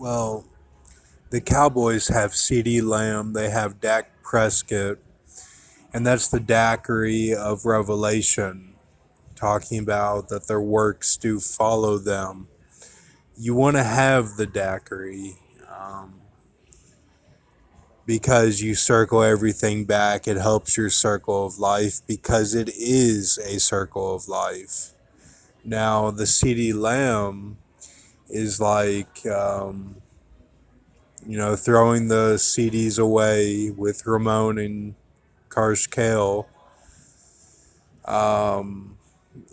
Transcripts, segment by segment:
Well, the Cowboys have CeeDee Lamb, they have Dak Prescott, and that's the daiquiri of Revelation, talking about that their works do follow them. You want to have the daiquiri because you circle everything back. It helps your circle of life because it is a circle of life. Now, the CeeDee Lamb is like, throwing the CDs away with Ramon and Karsh Kale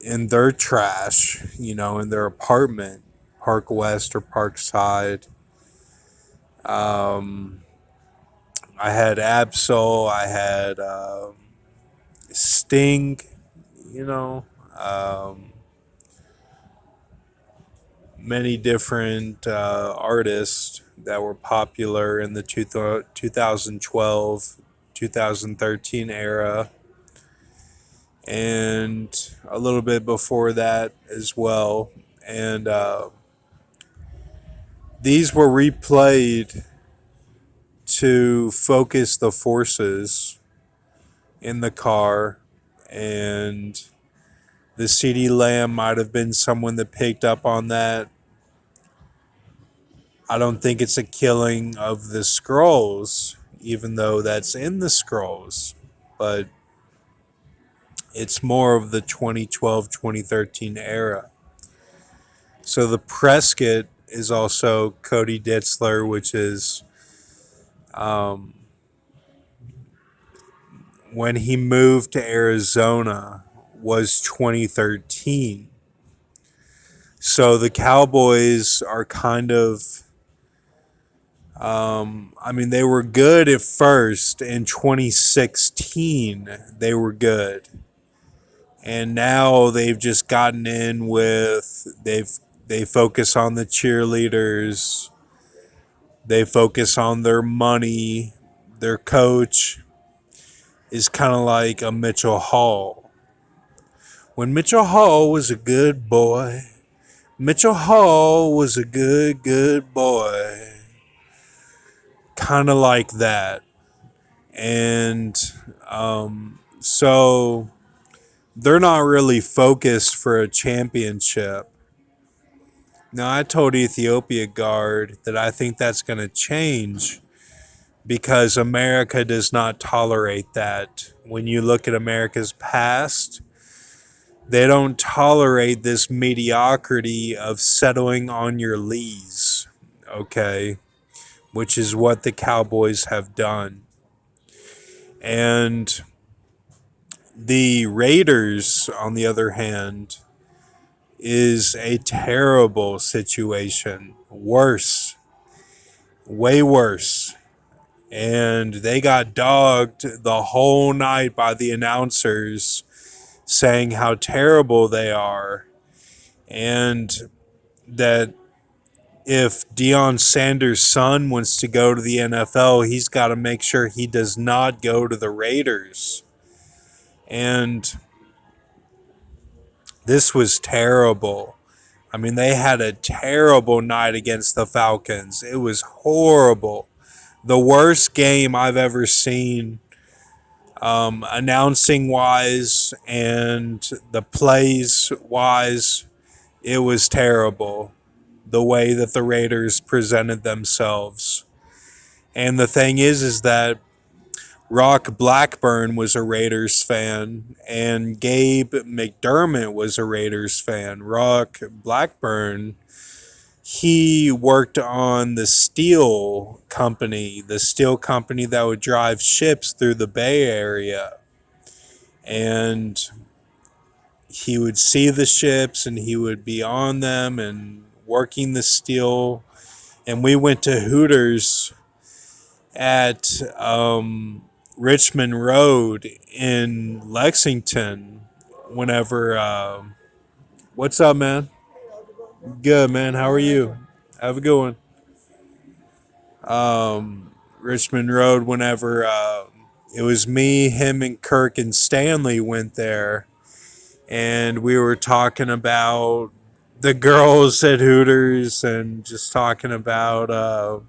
in their trash, in their apartment, Park West or Park Side. Um, I had Absol, I had Sting, you know, um, many different artists that were popular in the 2012, 2013 era, and a little bit before that as well. And these were replayed to focus the forces in the car, and the CD Lamb might have been someone that picked up on that. I don't think it's a killing of the scrolls, even though that's in the scrolls, but it's more of the 2012 2013 era. So the Prescott is also Cody Ditzler, which is um, when he moved to Arizona was 2013. So the Cowboys are kind of, they were good at first in 2016. They were good. And now they've just gotten in with, they focus on the cheerleaders, they focus on their money. Their coach is kind of like a Mitchell Hall. When Mitchell Hall was a good boy, Mitchell Hall was a good boy. Kind of like that. And so they're not really focused for a championship. Now, I told Ethiopia Guard that I think that's going to change because America does not tolerate that. When you look at America's past, they don't tolerate this mediocrity of settling on your lees, okay? Which is what the Cowboys have done. And the Raiders, on the other hand, is a terrible situation. Worse. Way worse. And they got dogged the whole night by the announcers saying how terrible they are, and that if Deion Sanders' son wants to go to the NFL, he's got to make sure he does not go to the Raiders. And this was terrible. I mean, they had a terrible night against the Falcons. It was horrible. The worst game I've ever seen, announcing wise and the plays wise. It was terrible the way that the Raiders presented themselves. And the thing is that Rock Blackburn was a Raiders fan, and Gabe McDermott was a Raiders fan. Rock Blackburn, he worked on the steel company that would drive ships through the Bay Area. And he would see the ships and he would be on them and working the steel. And we went to Hooters at Richmond Road in Lexington whenever. What's up, man? Good, man. How are you? Have a good one. Richmond Road whenever it was me, him, and Kirk and Stanley went there. And we were talking about the girls at Hooters and just talking about,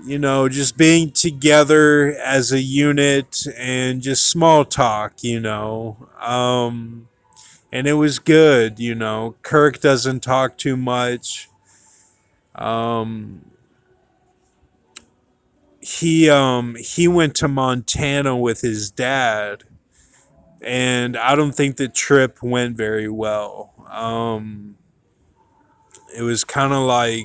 just being together as a unit and just small talk, and it was good, Kirk doesn't talk too much. Um, he went to Montana with his dad, and I don't think the trip went very well. It was kind of like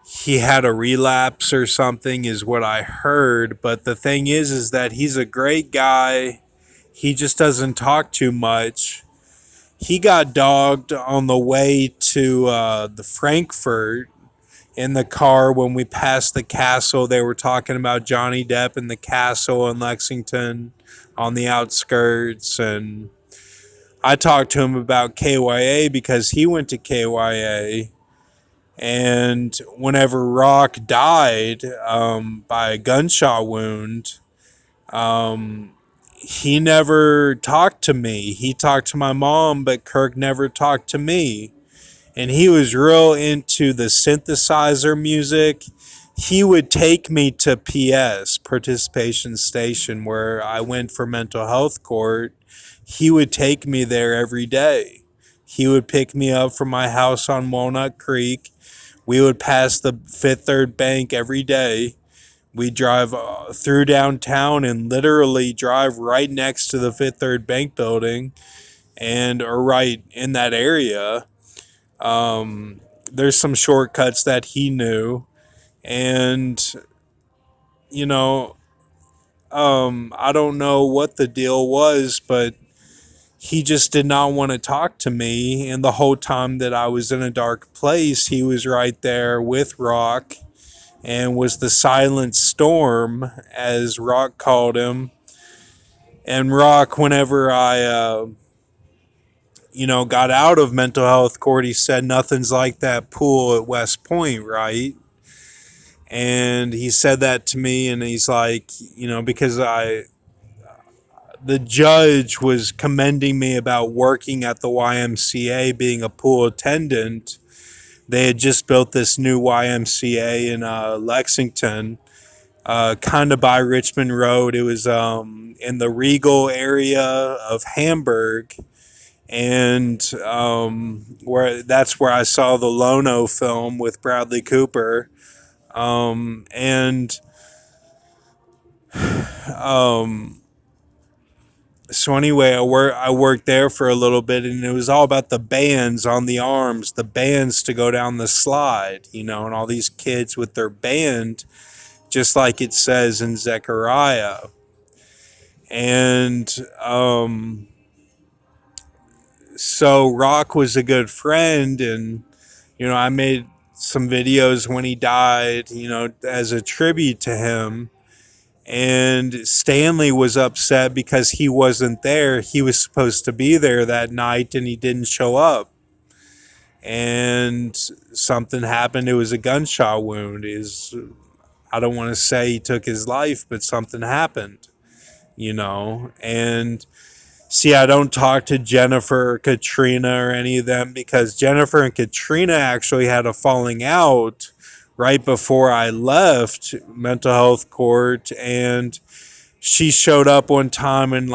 he had a relapse or something, is what I heard. But the thing is that he's a great guy. He just doesn't talk too much. He got dogged on the way to the Frankfurt in the car when we passed the castle. They were talking about Johnny Depp and the castle in Lexington on the outskirts. And I talked to him about KYA because he went to KYA. And whenever Rock died by a gunshot wound, um, he never talked to me. He talked to my mom, but Kirk never talked to me. And he was real into the synthesizer music. He would take me to PS, Participation Station, where I went for mental health court. He would take me there every day. He would pick me up from my house on Walnut Creek. We would pass the Fifth Third Bank every day. We drive through downtown and literally drive right next to the Fifth Third Bank building and are right in that area. There's some shortcuts that he knew, and you know, I don't know what the deal was, but he just did not want to talk to me. And the whole time that I was in a dark place, he was right there with Rock and was the silent storm, as Rock called him. And Rock, whenever I got out of mental health court, he said nothing's like that pool at West Point, right? And he said that to me, and he's like, because the judge was commending me about working at the YMCA, being a pool attendant. They had just built this new YMCA in Lexington, kind of by Richmond Road. It was in the Regal area of Hamburg, and where I saw the Lono film with Bradley Cooper, and um, so anyway, I worked there for a little bit, and it was all about the bands on the arms, the bands to go down the slide, and all these kids with their band, just like it says in Zechariah. And so Rock was a good friend, and I made some videos when he died, as a tribute to him. And Stanley was upset because he wasn't there. He was supposed to be there that night and he didn't show up. And something happened. It was a gunshot wound. I don't want to say he took his life, but something happened, And see, I don't talk to Jennifer or Katrina or any of them because Jennifer and Katrina actually had a falling out right before I left mental health court, and she showed up one time and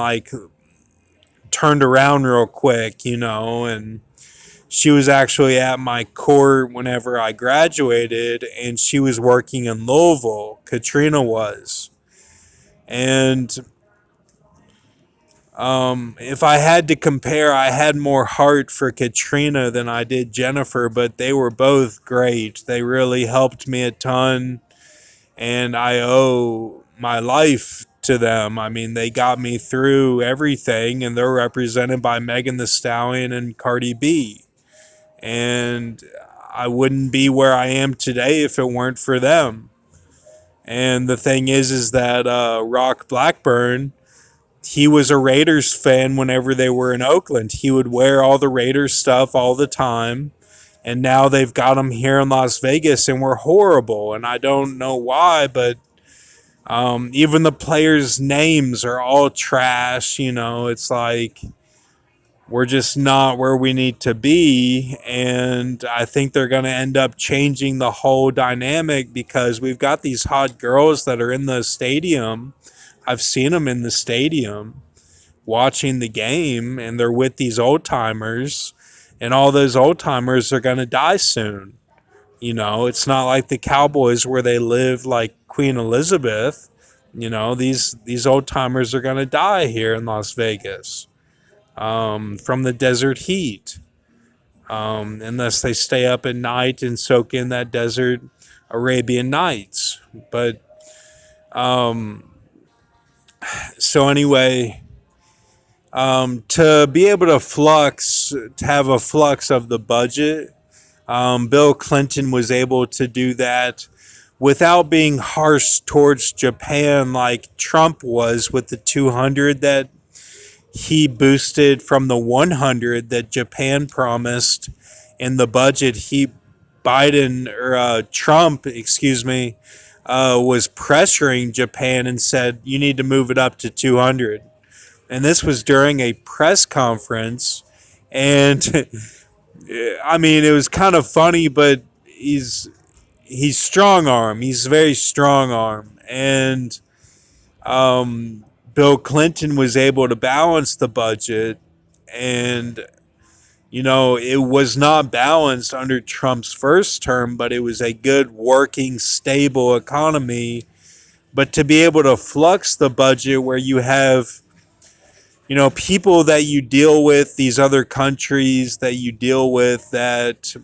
turned around real quick, and she was actually at my court whenever I graduated, and she was working in Louisville. Katrina was. And if I had to compare, I had more heart for Katrina than I did Jennifer, but they were both great. They really helped me a ton, and I owe my life to them. I mean, they got me through everything, and they're represented by Megan Thee Stallion and Cardi B. And I wouldn't be where I am today if it weren't for them. And the thing is that Rock Blackburn, he was a Raiders fan whenever they were in Oakland. He would wear all the Raiders stuff all the time. And now they've got him here in Las Vegas and we're horrible. And I don't know why, but even the players' names are all trash. It's like, we're just not where we need to be. And I think they're going to end up changing the whole dynamic because we've got these hot girls that are in the stadium. I've seen them in the stadium watching the game, and they're with these old timers, and all those old timers are going to die soon. It's not like the Cowboys where they live like Queen Elizabeth. These old timers are going to die here in Las Vegas from the desert heat, unless they stay up at night and soak in that desert Arabian Nights. But so anyway, to be able to have a flux of the budget, Bill Clinton was able to do that without being harsh towards Japan like Trump was with the 200 that he boosted from the 100 that Japan promised in the budget. Trump, was pressuring Japan and said, you need to move it up to 200. And this was during a press conference. And I mean, it was kind of funny, but he's strong arm. He's very strong arm. And Bill Clinton was able to balance the budget, and it was not balanced under Trump's first term, but it was a good working stable economy. But to be able to flux the budget where you have people that you deal with, these other countries that you deal with, that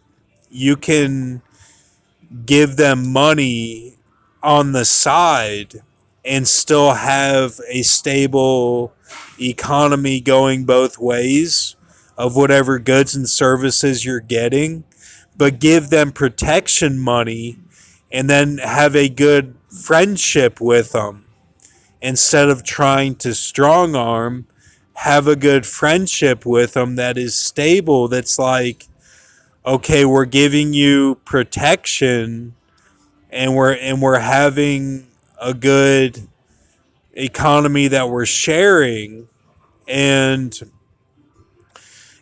you can give them money on the side and still have a stable economy going both ways of whatever goods and services you're getting, but give them protection money and then have a good friendship with them instead of trying to strong arm. Have a good friendship with them that is stable, that's like, okay, we're giving you protection and we're having a good economy that we're sharing. And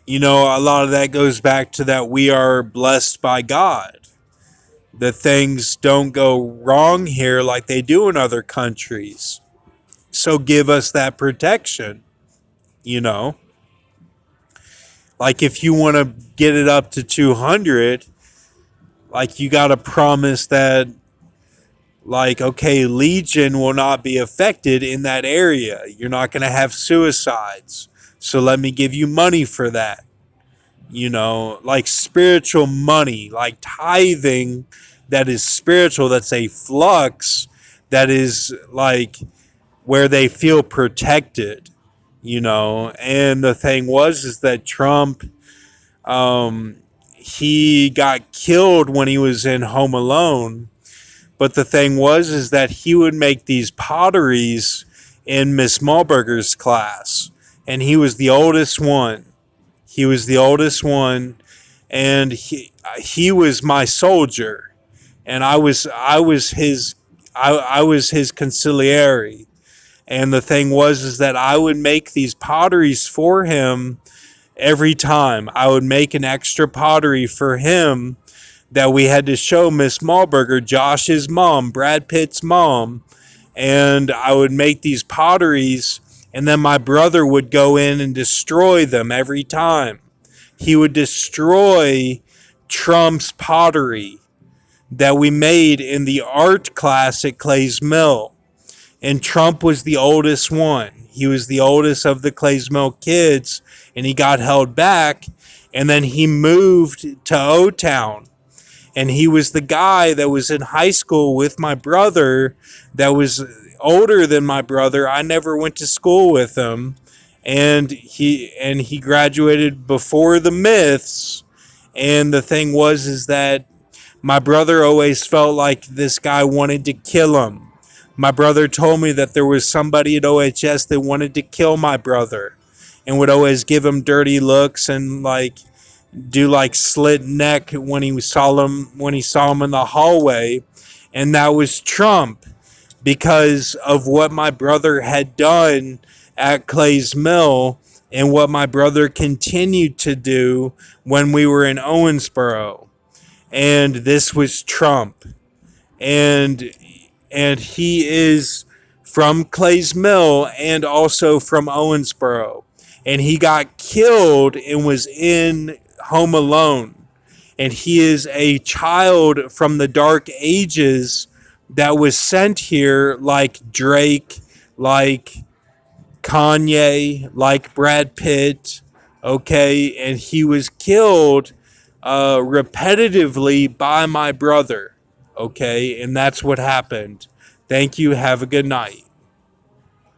a lot of that goes back to that we are blessed by God, that things don't go wrong here like they do in other countries. So give us that protection. Like if you want to get it up to 200, like you got to promise that, like, okay, Legion will not be affected in that area. You're not going to have suicides. So let me give you money for that. Like spiritual money, like tithing that is spiritual, that's a flux, that is like where they feel protected. And the thing is that Trump, he got killed when he was in Home Alone. But the thing is that he would make these potteries in Miss Malberger's class. And he was the oldest one. And he was my soldier. And I was his consigliere. And the thing is that I would make these potteries for him every time. I would make an extra pottery for him that we had to show Miss Malberger, Josh's mom, Brad Pitt's mom. And I would make these potteries, and then my brother would go in and destroy them every time. He would destroy Trump's pottery that we made in the art class at Clay's Mill. And Trump was the oldest one. He was the oldest of the Clay's Mill kids, and he got held back. And then he moved to O-Town. And he was the guy that was in high school with my brother that was older than my brother. I never went to school with him. And he graduated before the Myths. And the thing is that my brother always felt like this guy wanted to kill him. My brother told me that there was somebody at OHS that wanted to kill my brother and would always give him dirty looks and like do like slit neck when he saw him in the hallway. And that was Trump, because of what my brother had done at Clay's Mill and what my brother continued to do when we were in Owensboro. And this was Trump. And he is from Clays Mill and also from Owensboro. And he got killed and was in Home Alone. And he is a child from the Dark Ages that was sent here like Drake, like Kanye, like Brad Pitt, okay? And he was killed repetitively by my brother, okay? And that's what happened. Thank you. Have a good night.